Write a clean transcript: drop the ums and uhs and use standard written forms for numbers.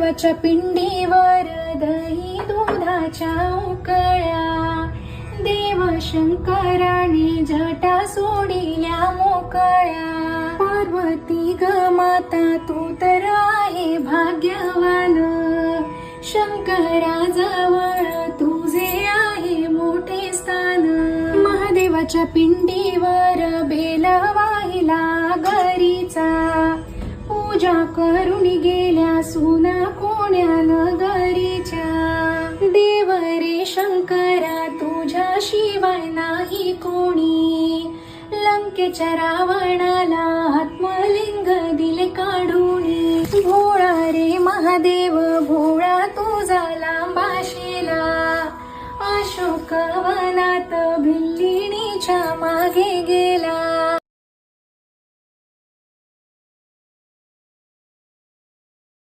महादेवाच्या पिंडीवर दही दुधाच्या उकळ्या, देव शंकराने जटा सोडिल्या मोकळ्या. पार्वती ग माता तू तर आहे भाग्यवान, शंकराजवळ तुझे आहे मोठे स्थान. महादेवाच्या पिंडीवर बेल वाहिला घरीचा, पूजा करून गेल्या सुना कोण्या नगरीच्या. देव रे शंकरा तुझ्या शिवाय नाही कोणी, लंकेच्या रावणाला आत्मलिंग दिले काढून. भोळा रे महादेव भोळा